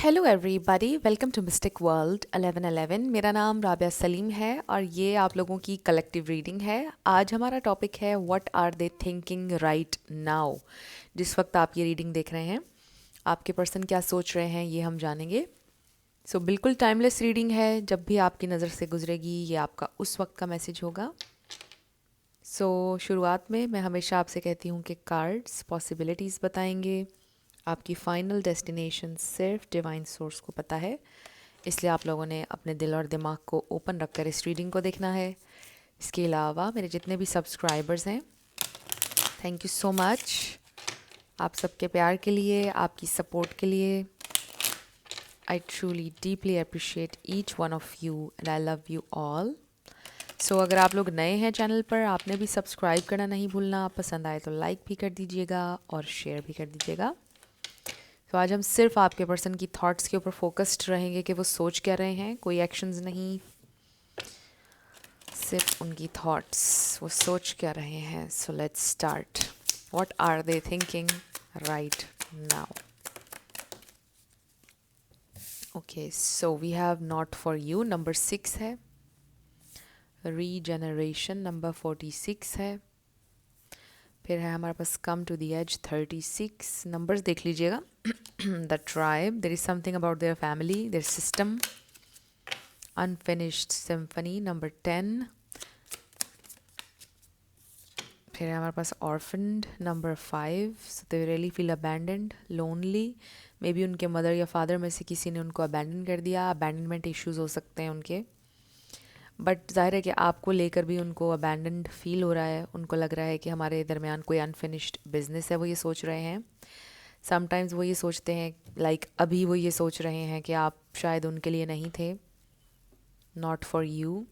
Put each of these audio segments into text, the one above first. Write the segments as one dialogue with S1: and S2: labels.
S1: Hello everybody, welcome to mystic world 1111। मेरा नाम राबिया सलीम है और ये आप लोगों की कलेक्टिव रीडिंग है। आज हमारा टॉपिक है what are they thinking right now. जिस वक्त आप ये रीडिंग देख रहे हैं, आपके पर्सन क्या सोच रहे हैं ये हम जानेंगे। बिल्कुल टाइमलेस रीडिंग है। जब भी आपकी नज़र से गुजरेगी ये आपका उस वक्त का मैसेज होगा। शुरुआत में मैं हमेशा आपसे कहती हूँ कि कार्ड्स पॉसिबिलिटीज़ बताएंगे। आपकी फाइनल डेस्टिनेशन सिर्फ डिवाइन सोर्स को पता है, इसलिए आप लोगों ने अपने दिल और दिमाग को ओपन रखकर इस रीडिंग को देखना है। इसके अलावा मेरे जितने भी सब्सक्राइबर्स हैं, थैंक यू सो मच आप सबके प्यार के लिए, आपकी सपोर्ट के लिए। I truly deeply appreciate each one of you and I love you all. अगर आप लोग नए हैं चैनल पर, आपने भी सब्सक्राइब करना नहीं भूलना। पसंद आए तो लाइक भी कर दीजिएगा और शेयर भी कर दीजिएगा। आज हम सिर्फ आपके पर्सन की थॉट्स के ऊपर फोकस्ड रहेंगे कि वो सोच क्या रहे हैं, कोई एक्शंस नहीं, सिर्फ उनकी थॉट्स, वो सोच क्या रहे हैं। So let's start. What are they thinking right now? Okay, so we have not for you number 6 है, रीजनरेशन नंबर 46 है, फिर है हमारे पास come to the edge 36। Numbers देख लीजिएगा। The tribe, there is something about their family, their system, unfinished symphony number 10, फिर है हमारे पास orphaned number 5। So they really feel abandoned, lonely. Maybe उनके मदर या फादर में से किसी ने उनको अबैंडन कर दिया। अबैंडनमेंट इश्यूज हो सकते हैं उनके, बट जाहिर है कि आपको लेकर भी उनको अबैंडन्ड फील हो रहा है। उनको लग रहा है कि हमारे दरमियान कोई अनफिनिश्ड बिजनेस है, वो ये सोच रहे हैं। समटाइम्स वो ये सोचते हैं, अभी वो ये सोच रहे हैं कि आप शायद उनके लिए नहीं थे, नॉट फॉर यू।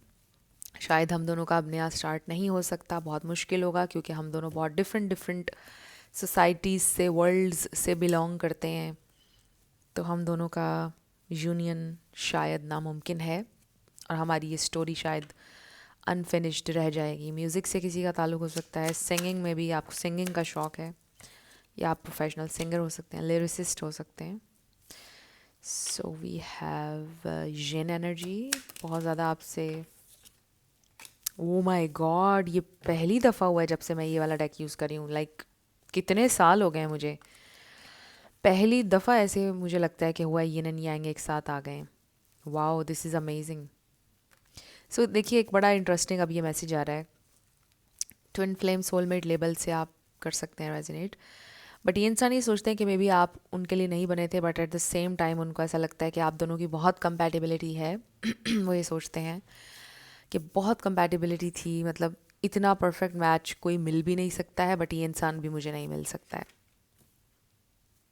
S1: शायद हम दोनों का अब नया स्टार्ट नहीं हो सकता, बहुत मुश्किल होगा, क्योंकि हम दोनों बहुत डिफरेंट डिफरेंट सोसाइटीज़ से, वर्ल्ड्स से बिलोंग करते हैं। तो हम दोनों का यूनियन शायद नामुमकिन है और हमारी ये स्टोरी शायद अनफिनिश्ड रह जाएगी। म्यूज़िक से किसी का ताल्लुक़ हो सकता है, सिंगिंग में भी आपको सिंगिंग का शौक़ है, या आप प्रोफेशनल सिंगर हो सकते हैं, लिरिसिस्ट हो सकते हैं। So we have gin energy, बहुत ज़्यादा आपसे। ओ माय गॉड, ये पहली दफ़ा हुआ है जब से मैं ये वाला डेक यूज़ कर रही हूँ। कितने साल हो गए हैं मुझे, पहली दफ़ा ऐसे मुझे लगता है कि हुआ ये एंड यांग एक साथ आ गए। Wow, this is amazing. देखिए, एक बड़ा इंटरेस्टिंग अब ये मैसेज आ रहा है। ट्विन फ्लेम सोलमेट लेबल से आप कर सकते हैं रेजोनेट, बट ये इंसान ये सोचते हैं कि मे बी आप उनके लिए नहीं बने थे, but at the same time उनको ऐसा लगता है कि आप दोनों की बहुत कंपैटिबिलिटी है। वो ये सोचते हैं कि बहुत कंपैटिबिलिटी थी, मतलब इतना परफेक्ट मैच कोई मिल भी नहीं सकता है, बट ये इंसान भी मुझे नहीं मिल सकता है।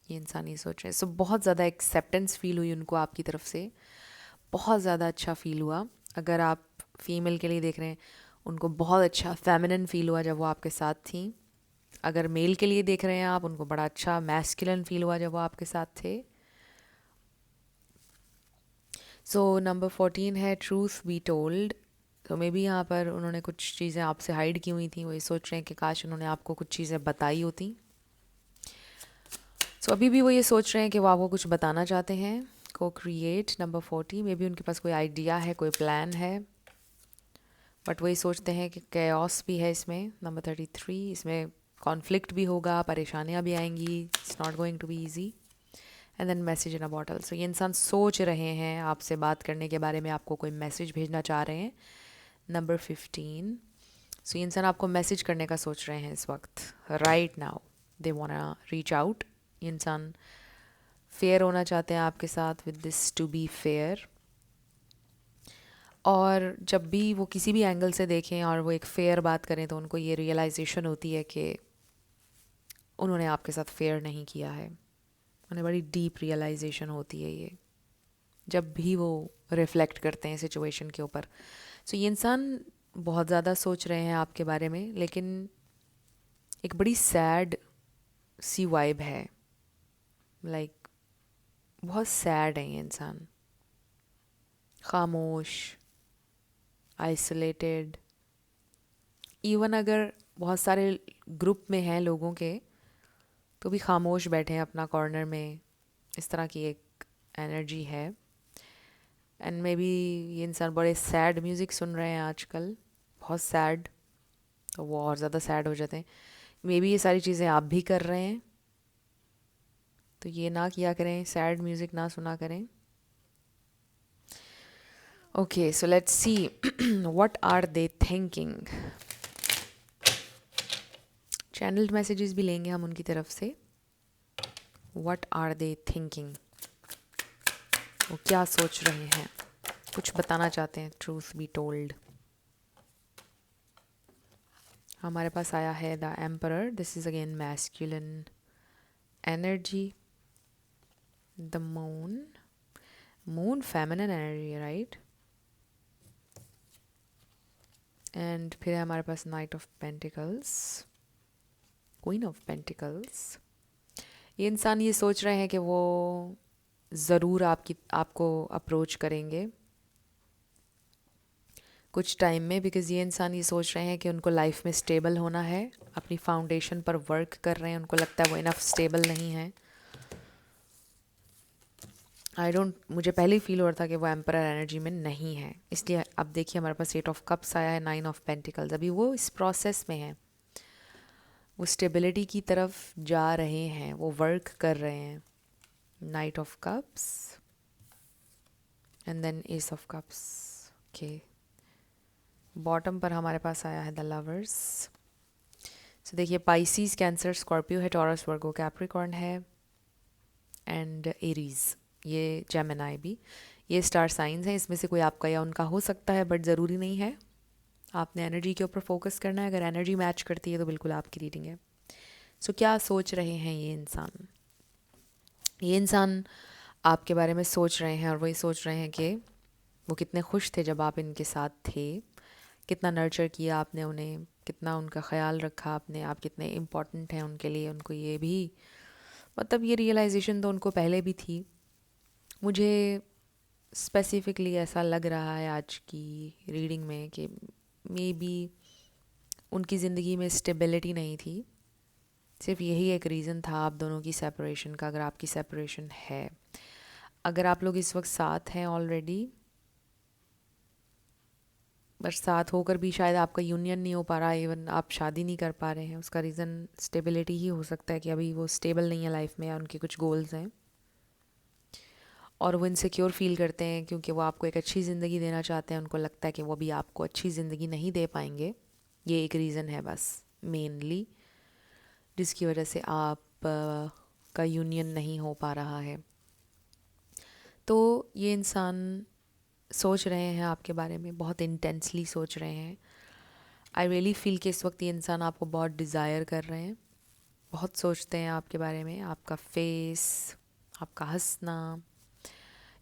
S1: ये इंसान ये सोच रहे हैं। बहुत ज़्यादा एक्सेप्टेंस फील हुई उनको आपकी तरफ से, बहुत ज़्यादा अच्छा फील हुआ। अगर आप फीमेल के लिए देख रहे हैं, उनको बहुत अच्छा फेमिनिन फील हुआ जब वो आपके साथ थी। अगर मेल के लिए देख रहे हैं आप, उनको बड़ा अच्छा मैस्कुलिन फील हुआ जब वो आपके साथ थे। नंबर 14 है ट्रूथ बी टोल्ड। तो मे बी यहाँ पर उन्होंने कुछ चीज़ें आपसे हाइड की हुई थी, वो ये सोच रहे हैं कि काश उन्होंने आपको कुछ चीज़ें बताई होती। अभी भी वो ये सोच रहे हैं कि वो आपको कुछ बताना चाहते हैं। को क्रिएट नंबर 40, मे बी उनके पास कोई आइडिया है, कोई प्लान है, बट वही सोचते हैं कि कैओस भी है इसमें। नंबर 33, इसमें कॉन्फ्लिक्ट भी होगा, परेशानियाँ भी आएंगी, it's not going to be easy. And then message in a bottle. ये इंसान सोच रहे हैं आपसे बात करने के बारे में, आपको कोई मैसेज भेजना चाह रहे हैं। नंबर 15, ये इंसान आपको मैसेज करने का सोच रहे हैं इस वक्त, right now they wanna reach out. ये इंसान फेयर होना चाहते हैं आपके साथ, with this to be fair. और जब भी वो किसी भी एंगल से देखें और वो एक फेयर बात करें, तो उनको ये रियलाइजेशन होती है कि उन्होंने आपके साथ फेयर नहीं किया है। उन्हें बड़ी डीप रियलाइजेशन होती है ये, जब भी वो रिफ्लेक्ट करते हैं सिचुएशन के ऊपर। ये इंसान बहुत ज़्यादा सोच रहे हैं आपके बारे में, लेकिन एक बड़ी सैड सी वाइब है। बहुत सैड है ये इंसान, खामोश, आइसोलेटेड। इवन अगर बहुत सारे ग्रुप में हैं लोगों के, तो भी खामोश बैठे हैं अपना कॉर्नर में। इस तरह की एक एनर्जी है। एंड मे बी ये इंसान बड़े सैड म्यूज़िक सुन रहे हैं आजकल, बहुत सैड, तो वो और ज़्यादा सैड हो जाते हैं। मे बी ये सारी चीज़ें आप भी कर रहे हैं, तो ये ना किया करें, सैड म्यूज़िक ना सुना करें। Okay, so let's see what are they thinking. Channelled messages भी लेंगे हम उनकी तरफ से। व्हाट आर दे थिंकिंग, वो क्या सोच रहे हैं, कुछ बताना चाहते हैं, ट्रूथ बी टोल्ड। हमारे पास आया है the emperor, this is again masculine energy. The moon, moon feminine energy, right. And फिर है हमारे पास knight of pentacles, queen of pentacles. ये इंसान ये सोच रहे हैं कि वो ज़रूर आपको अप्रोच करेंगे कुछ टाइम में, बिकॉज़ ये इंसान ये सोच रहे हैं कि उनको लाइफ में स्टेबल होना है, अपनी फाउंडेशन पर वर्क कर रहे हैं, उनको लगता है वो इनफ स्टेबल नहीं है। मुझे पहले ही फील हो रहा था कि वो एम्परर एनर्जी में नहीं है, इसलिए अब देखिए हमारे पास 8 ऑफ कप्स आया है, 9 ऑफ पेंटिकल्स। अभी वो इस प्रोसेस में है, वो स्टेबिलिटी की तरफ जा रहे हैं, वो वर्क कर रहे हैं। Knight of cups and then ace of cups. Okay, bottom पर हमारे पास आया है द लवर्स। सो देखिए, पाइसीज, कैंसर, स्कॉर्पियो है, टॉरस, वर्गो, कैप्रिकॉर्न है एंड एरीज, ये जेमिनाई भी। ये स्टार साइंस हैं, इसमें से कोई आपका या उनका हो सकता है, बट ज़रूरी नहीं है। आपने एनर्जी के ऊपर फोकस करना है, अगर एनर्जी मैच करती है तो बिल्कुल आपकी रीडिंग है। सो क्या सोच रहे हैं ये इंसान? ये इंसान आपके बारे में सोच रहे हैं, और वही सोच रहे हैं कि वो कितने खुश थे जब आप इनके साथ थे, कितना नर्चर किया आपने उन्हें, कितना उनका ख्याल रखा आपने, आप कितने इम्पॉर्टेंट हैं उनके लिए। उनको ये भी, मतलब ये रियलाइजेशन तो उनको पहले भी थी। मुझे स्पेसिफिकली ऐसा लग रहा है आज की रीडिंग में कि मे बी उनकी ज़िंदगी में स्टेबिलिटी नहीं थी, सिर्फ यही एक रीज़न था आप दोनों की सेपरेशन का। अगर आपकी सेपरेशन है, अगर आप लोग इस वक्त साथ हैं ऑलरेडी, बट साथ होकर भी शायद आपका यूनियन नहीं हो पा रहा, इवन आप शादी नहीं कर पा रहे हैं, उसका रीज़न स्टेबिलिटी ही हो सकता है कि अभी वो स्टेबल नहीं है लाइफ में, या उनके कुछ गोल्स हैं और वो इनसिक्योर फील करते हैं क्योंकि वो आपको एक अच्छी ज़िंदगी देना चाहते हैं। उनको लगता है कि वो भी आपको अच्छी ज़िंदगी नहीं दे पाएंगे। ये एक रीज़न है बस मेनली, जिसकी वजह से आप का यूनियन नहीं हो पा रहा है। तो ये इंसान सोच रहे हैं आपके बारे में, बहुत इंटेंसली सोच रहे हैं। आई रियली फील कि इस वक्त ये इंसान आपको बहुत डिज़ायर कर रहे हैं, बहुत सोचते हैं आपके बारे में, आपका फेस, आपका हंसना,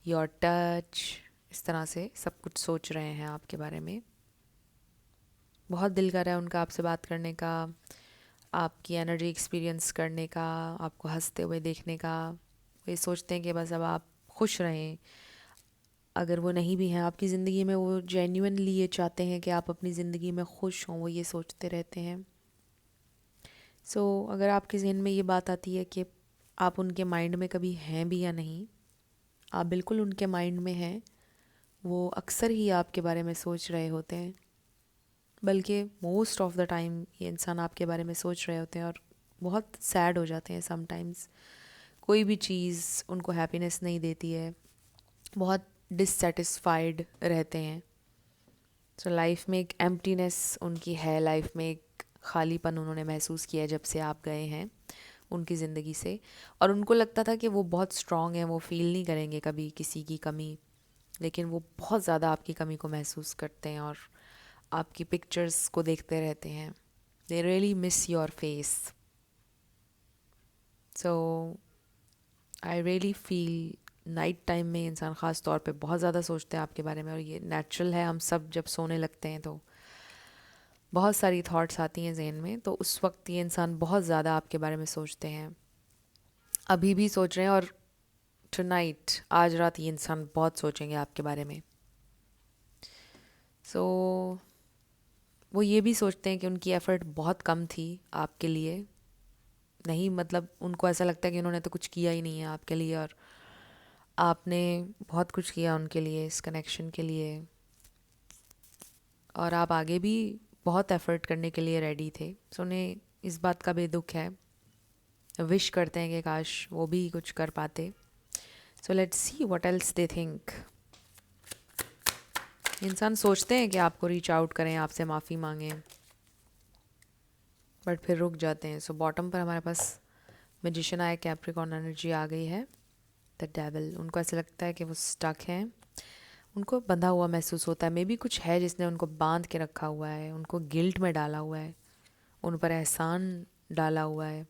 S1: योर टच, इस तरह से सब कुछ सोच रहे हैं आपके बारे में। बहुत दिल कर रहा है उनका आपसे बात करने का, आपकी एनर्जी एक्सपीरियंस करने का, आपको हंसते हुए देखने का। वो ये सोचते हैं कि बस अब आप खुश रहें। अगर वो नहीं भी हैं आपकी ज़िंदगी में, वो जेन्युइनली ये चाहते हैं कि आप अपनी ज़िंदगी में खुश हों, वो ये सोचते रहते हैं। सो अगर आपके ज़हन में ये बात आती है कि आप उनके माइंड में कभी हैं भी या नहीं, आप बिल्कुल उनके माइंड में हैं। वो अक्सर ही आपके बारे में सोच रहे होते हैं, बल्कि मोस्ट ऑफ द टाइम ये इंसान आपके बारे में सोच रहे होते हैं और बहुत सैड हो जाते हैं समटाइम्स। कोई भी चीज़ उनको हैप्पीनेस नहीं देती है, बहुत डिससेटिस्फाइड रहते हैं। सो लाइफ में एक एम्प्टीनेस उनकी है, लाइफ में एक खालीपन उन्होंने महसूस किया है जब से आप गए हैं उनकी ज़िंदगी से। और उनको लगता था कि वो बहुत स्ट्रॉन्ग हैं, वो फील नहीं करेंगे कभी किसी की कमी, लेकिन वो बहुत ज़्यादा आपकी कमी को महसूस करते हैं और आपकी पिक्चर्स को देखते रहते हैं। They really miss your face. So I really feel night time में इंसान ख़ास तौर पे बहुत ज़्यादा सोचते हैं आपके बारे में, और ये नेचुरल है। हम सब जब सोने लगते हैं तो बहुत सारी थॉट्स आती हैं जहन में, तो उस वक्त ये इंसान बहुत ज़्यादा आपके बारे में सोचते हैं, अभी भी सोच रहे हैं, और टुनाइट, आज रात, ये इंसान बहुत सोचेंगे आपके बारे में। सो वो ये भी सोचते हैं कि उनकी एफ़र्ट बहुत कम थी आपके लिए, नहीं मतलब उनको ऐसा लगता है कि उन्होंने तो कुछ किया ही नहीं है आपके लिए, और आपने बहुत कुछ किया उनके लिए, इस कनेक्शन के लिए, और आप आगे भी बहुत एफ़र्ट करने के लिए रेडी थे। सो उन्हें इस बात का भी दुख है, विश करते हैं कि काश वो भी कुछ कर पाते। सो let's see what else they think. इंसान सोचते हैं कि आपको रीच आउट करें, आपसे माफ़ी मांगें, बट फिर रुक जाते हैं। सो बॉटम पर हमारे पास मैजिशियन आया, कैप्रिकॉर्न एनर्जी आ गई है, द डेविल। उनको ऐसा लगता है कि वो स्टक हैं, उनको बंधा हुआ महसूस होता है। मे बी कुछ है जिसने उनको बांध के रखा हुआ है, उनको गिल्ट में डाला हुआ है, उन पर एहसान डाला हुआ है।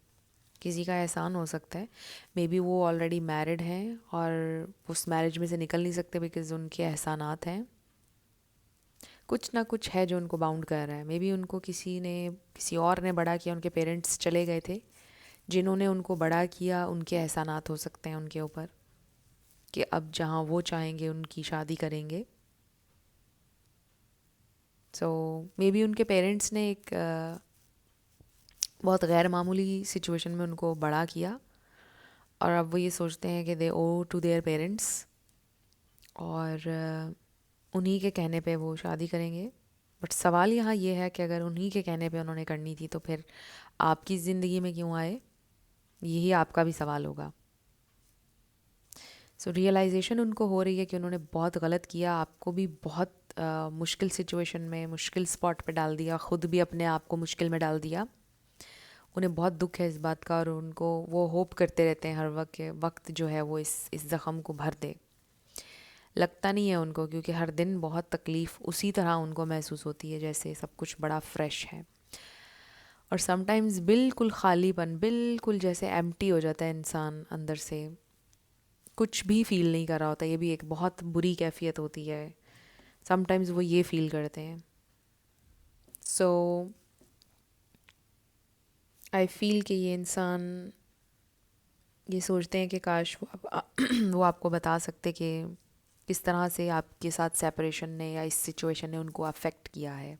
S1: किसी का एहसान हो सकता है, मे बी वो ऑलरेडी मैरिड हैं और उस मैरिज में से निकल नहीं सकते बिकॉज उनके एहसानात हैं। कुछ ना कुछ है जो उनको बाउंड कर रहा है। मे बी उनको किसी और ने बड़ा किया, उनके पेरेंट्स चले गए थे, जिन्होंने उनको बड़ा किया, उनके एहसानात हो सकते हैं उनके ऊपर, कि अब जहाँ वो चाहेंगे उनकी शादी करेंगे। सो मे बी उनके पेरेंट्स ने एक बहुत गैर मामूली सिचुएशन में उनको बड़ा किया, और अब वो ये सोचते हैं कि दे ओ टू देयर पेरेंट्स, और उन्हीं के कहने पे वो शादी करेंगे। बट सवाल यहाँ ये है कि अगर उन्हीं के कहने पे उन्होंने करनी थी तो फिर आपकी ज़िंदगी में क्यों आए? यही आपका भी सवाल होगा। सो रियलाइजेशन उनको हो रही है कि उन्होंने बहुत गलत किया, आपको भी बहुत मुश्किल सिचुएशन में, मुश्किल स्पॉट पे डाल दिया, ख़ुद भी अपने आप को मुश्किल में डाल दिया। उन्हें बहुत दुख है इस बात का, और उनको वो होप करते रहते हैं हर वक्त जो है वो इस ज़ख़म को भर दे। लगता नहीं है उनको, क्योंकि हर दिन बहुत तकलीफ़ उसी तरह उनको महसूस होती है जैसे सब कुछ बड़ा फ्रेश है। और समटाइम्स बिल्कुल खालीपन, बिल्कुल जैसे एम्प्टी हो जाता है इंसान अंदर से, कुछ भी फ़ील नहीं कर रहा होता। ये भी एक बहुत बुरी कैफियत होती है। समटाइम्स वो ये फ़ील करते हैं। सो आई फ़ील कि ये इंसान ये सोचते हैं कि काश वो आपको बता सकते कि किस तरह से आपके साथ सेपरेशन ने या इस सिचुएशन ने उनको अफेक्ट किया है।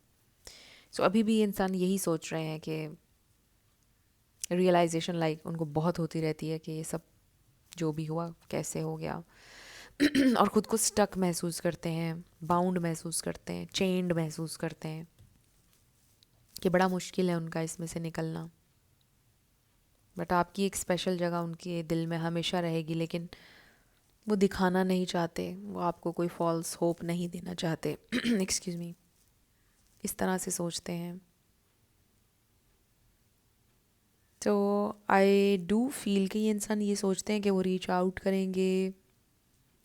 S1: सो अभी भी ये इंसान यही सोच रहे हैं कि रियलाइजेशन उनको बहुत होती रहती है कि ये सब जो भी हुआ कैसे हो गया और ख़ुद को स्टक महसूस करते हैं, बाउंड महसूस करते हैं, चेन्ड महसूस करते हैं, कि बड़ा मुश्किल है उनका इसमें से निकलना। बट आपकी एक स्पेशल जगह उनके दिल में हमेशा रहेगी, लेकिन वो दिखाना नहीं चाहते, वो आपको कोई फॉल्स होप नहीं देना चाहते। एक्सक्यूज़ मी, इस तरह से सोचते हैं। तो आई डू फील कि ये इंसान ये सोचते हैं कि वो रीच आउट करेंगे,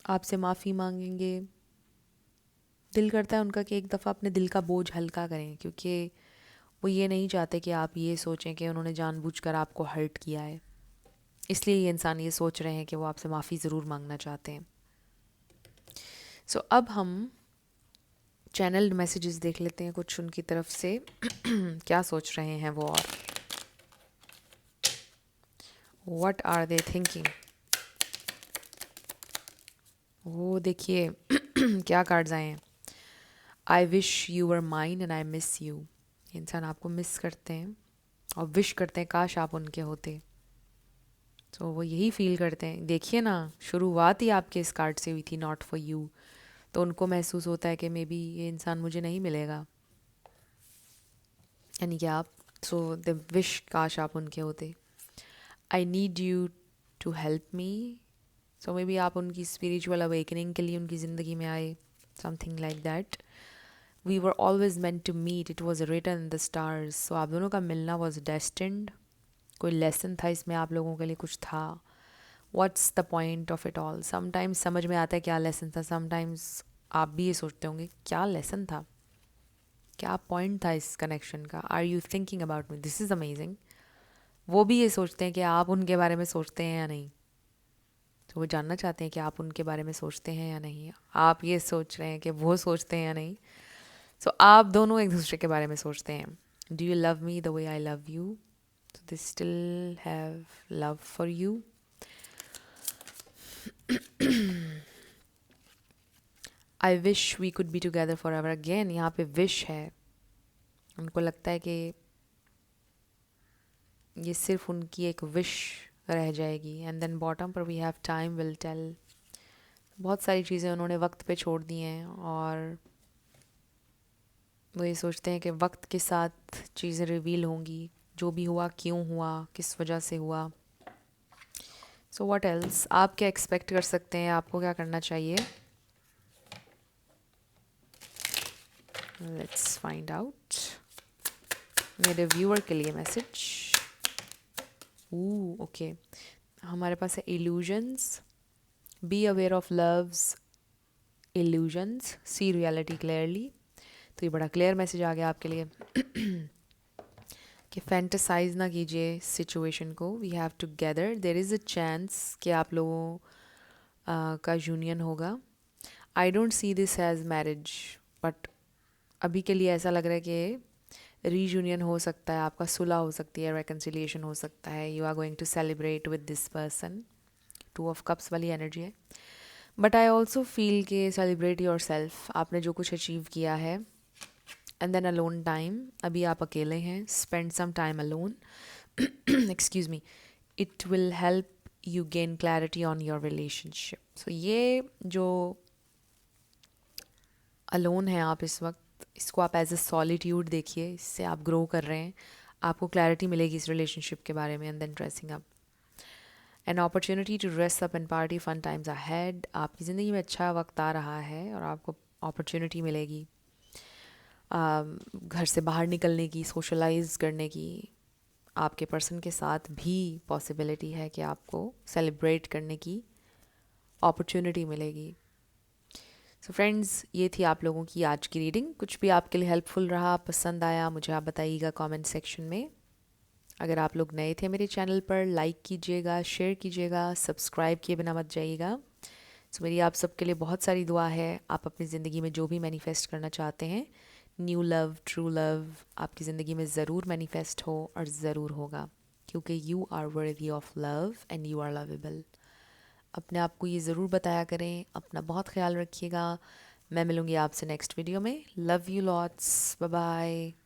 S1: आपसे माफ़ी मांगेंगे। दिल करता है उनका कि एक दफ़ा अपने दिल का बोझ हल्का करें, क्योंकि वो ये नहीं चाहते कि आप ये सोचें कि उन्होंने जानबूझकर आपको हर्ट किया है। इसलिए ये इंसान ये सोच रहे हैं कि वो आपसे माफ़ी ज़रूर मांगना चाहते हैं। सो अब हम चैनल्ड मैसेजेस देख लेते हैं कुछ उनकी तरफ से। क्या सोच रहे हैं वो, और व्हाट आर दे थिंकिंग। वो देखिए क्या कार्ड्स आए हैं। I wish you were mine and I miss you. इंसान आपको मिस करते हैं और विश करते हैं काश आप उनके होते। तो वो यही फील करते हैं। देखिए ना, शुरुआत ही आपके इस कार्ड से हुई थी, नॉट फॉर यू। तो उनको महसूस होता है कि मे बी ये इंसान मुझे नहीं मिलेगा, यानी कि आप। सो द विश काश आप उनके होते। I need you to help me. So maybe आप उनकी स्पिरिचुअल अवेकनिंग के लिए उनकी ज़िंदगी में आए, something like that. We were always meant to meet, it was written in the stars. So आप दोनों का मिलना वॉज डेस्टिन्ड। कोई लेसन था इसमें, आप लोगों के लिए कुछ था। What's the point of it all. Sometimes समझ में आता है क्या लेसन था, समटाइम्स आप भी ये सोचते होंगे क्या लेसन था, क्या पॉइंट था इस कनेक्शन का। Are you thinking about me, this is amazing. वो भी ये सोचते हैं कि आप उनके बारे में सोचते हैं या नहीं। तो वो जानना चाहते हैं कि आप उनके बारे में सोचते हैं या नहीं। आप ये सोच रहे हैं कि वो सोचते हैं या नहीं। सो आप दोनों एक दूसरे के बारे में सोचते हैं। Do you love me the way I love you? So they still have love for you. I wish we could be together forever. Again यहाँ पे विश है। उनको लगता है कि ये सिर्फ उनकी एक विश रह जाएगी। एंड देन बॉटम पर we have time will tell. बहुत सारी चीज़ें उन्होंने वक्त पे छोड़ दी हैं और वो ये सोचते हैं कि वक्त के साथ चीज़ें रिवील होंगी, जो भी हुआ क्यों हुआ, किस वजह से हुआ। सो व्हाट एल्स, आप क्या एक्सपेक्ट कर सकते हैं, आपको क्या करना चाहिए? Let's find out. मेरे व्यूअर के लिए मैसेज। ओके, हमारे पास है illusions, be aware of love's illusions, see reality clearly. तो ये बड़ा क्लियर मैसेज आ गया आपके लिए कि फैंटेसाइज ना कीजिए सिचुएशन को। We have to gather, there is a chance कि आप लोगों का यूनियन होगा। I don't see this as marriage, but अभी के लिए ऐसा लग रहा है कि रीयूनियन हो सकता है, आपका सुलह हो सकती है, रेकन्सिलिएशन हो सकता है। You are going to celebrate with this person. 2 of Cups वाली एनर्जी है। बट आई ऑल्सो फील कि सेलिब्रेट योर सेल्फ, आपने जो कुछ अचीव किया है। एंड देन अलोन टाइम, अभी आप अकेले हैं, spend some time alone, excuse me, it will help you gain clarity on your relationship. So ये जो अलोन है आप इस वक्त, इसको आप एज अ सॉलिट्यूड देखिए, इससे आप ग्रो कर रहे हैं, आपको क्लैरिटी मिलेगी इस रिलेशनशिप के बारे में। And then dressing up, an opportunity to dress up and party, fun times ahead. आपकी ज़िंदगी में अच्छा वक्त आ रहा है और आपको अपॉर्चुनिटी मिलेगी घर से बाहर निकलने की, सोशलाइज करने की। आपके पर्सन के साथ भी पॉसिबिलिटी है कि आपको सेलिब्रेट करने की अपॉर्चुनिटी मिलेगी। सो फ्रेंड्स, ये थी आप लोगों की आज की रीडिंग। कुछ भी आपके लिए हेल्पफुल रहा, पसंद आया, मुझे आप बताइएगा कमेंट सेक्शन में। अगर आप लोग नए थे मेरे चैनल पर, लाइक कीजिएगा, शेयर कीजिएगा, सब्सक्राइब किए बिना मत जाइएगा। सो मेरी आप सबके लिए बहुत सारी दुआ है। आप अपनी ज़िंदगी में जो भी मैनिफेस्ट करना चाहते हैं, न्यू लव, ट्रू लव, आपकी ज़िंदगी में ज़रूर मैनिफेस्ट हो और ज़रूर होगा, क्योंकि you are worthy of love and you are lovable. अपने आप को ये ज़रूर बताया करें। अपना बहुत ख्याल रखिएगा। मैं मिलूँगी आपसे नेक्स्ट वीडियो में। Love you lots, bye bye.